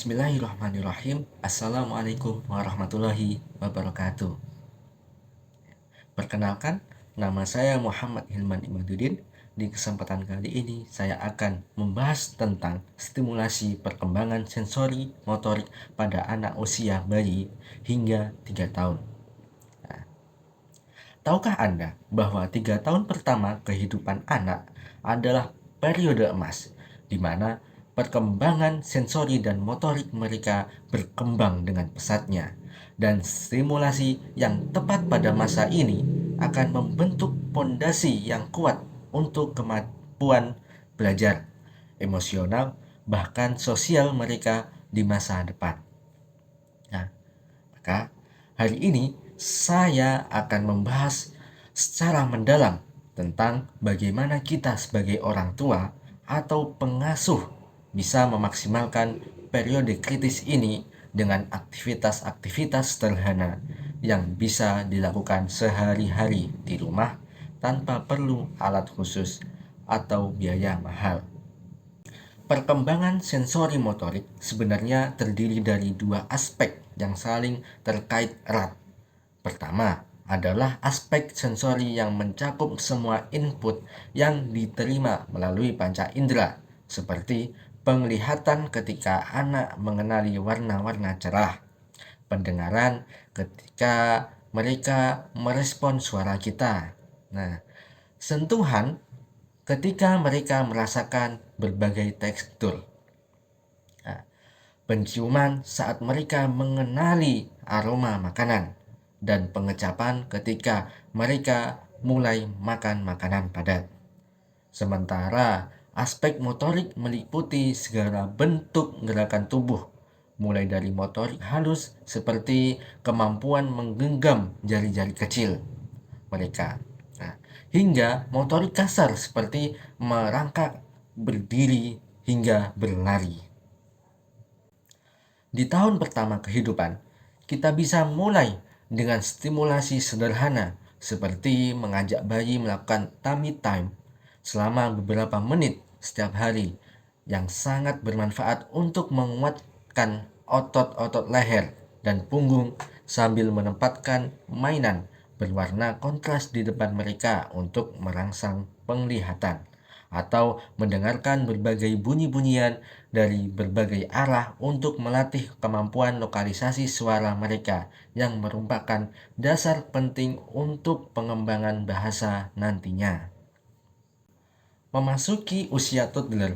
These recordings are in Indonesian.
Bismillahirrahmanirrahim. Assalamualaikum warahmatullahi wabarakatuh. Perkenalkan, nama saya Muhammad Hilman Imaduddin. Di kesempatan kali ini saya akan membahas tentang stimulasi perkembangan sensori motorik pada anak usia bayi hingga 3 tahun. Tahukah Anda bahwa 3 tahun pertama kehidupan anak adalah periode emas, di mana perkembangan sensori dan motorik mereka berkembang dengan pesatnya, dan stimulasi yang tepat pada masa ini akan membentuk fondasi yang kuat untuk kemampuan belajar, emosional, bahkan sosial mereka di masa depan. Nah, maka hari ini saya akan membahas secara mendalam tentang bagaimana kita sebagai orang tua atau pengasuh bisa memaksimalkan periode kritis ini dengan aktivitas-aktivitas sederhana yang bisa dilakukan sehari-hari di rumah tanpa perlu alat khusus atau biaya mahal. Perkembangan sensori motorik sebenarnya terdiri dari dua aspek yang saling terkait erat. Pertama adalah aspek sensori yang mencakup semua input yang diterima melalui panca indera, seperti penglihatan ketika anak mengenali warna-warna cerah, pendengaran ketika mereka merespon suara kita. Nah, sentuhan ketika mereka merasakan berbagai tekstur. Nah, penciuman saat mereka mengenali aroma makanan, dan pengecapan ketika mereka mulai makan makanan padat. Sementara aspek motorik meliputi segala bentuk gerakan tubuh, mulai dari motorik halus seperti kemampuan menggenggam jari-jari kecil mereka, hingga motorik kasar seperti merangkak, berdiri, hingga berlari. Di tahun pertama kehidupan, kita bisa mulai dengan stimulasi sederhana seperti mengajak bayi melakukan tummy time selama beberapa menit setiap hari, yang sangat bermanfaat untuk menguatkan otot-otot leher dan punggung sambil menempatkan mainan berwarna kontras di depan mereka untuk merangsang penglihatan, atau mendengarkan berbagai bunyi-bunyian dari berbagai arah untuk melatih kemampuan lokalisasi suara mereka yang merupakan dasar penting untuk pengembangan bahasa nantinya. Memasuki usia toddler,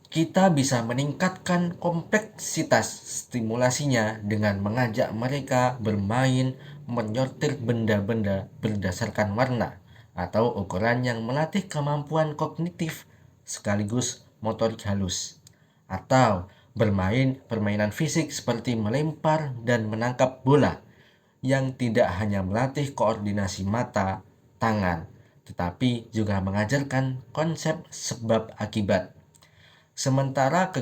kita bisa meningkatkan kompleksitas stimulasinya dengan mengajak mereka bermain menyortir benda-benda berdasarkan warna atau ukuran yang melatih kemampuan kognitif sekaligus motorik halus, atau bermain permainan fisik seperti melempar dan menangkap bola yang tidak hanya melatih koordinasi mata, tangan, tetapi juga mengajarkan konsep sebab akibat. Sementara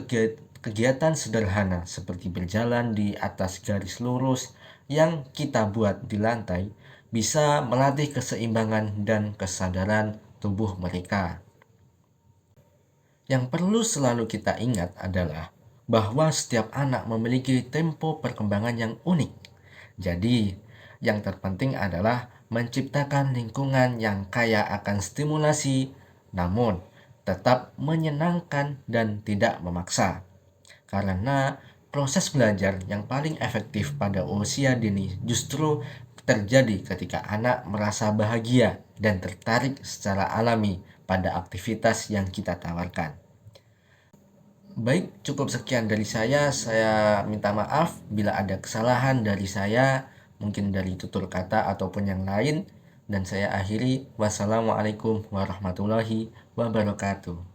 kegiatan sederhana seperti berjalan di atas garis lurus yang kita buat di lantai bisa melatih keseimbangan dan kesadaran tubuh mereka. Yang perlu selalu kita ingat adalah bahwa setiap anak memiliki tempo perkembangan yang unik. Jadi, yang terpenting adalah menciptakan lingkungan yang kaya akan stimulasi, namun tetap menyenangkan dan tidak memaksa. Karena proses belajar yang paling efektif pada usia dini justru terjadi ketika anak merasa bahagia dan tertarik secara alami pada aktivitas yang kita tawarkan. Baik, cukup sekian dari saya. Saya minta maaf bila ada kesalahan dari saya, mungkin dari tutur kata ataupun yang lain. Dan saya akhiri, wassalamualaikum warahmatullahi wabarakatuh.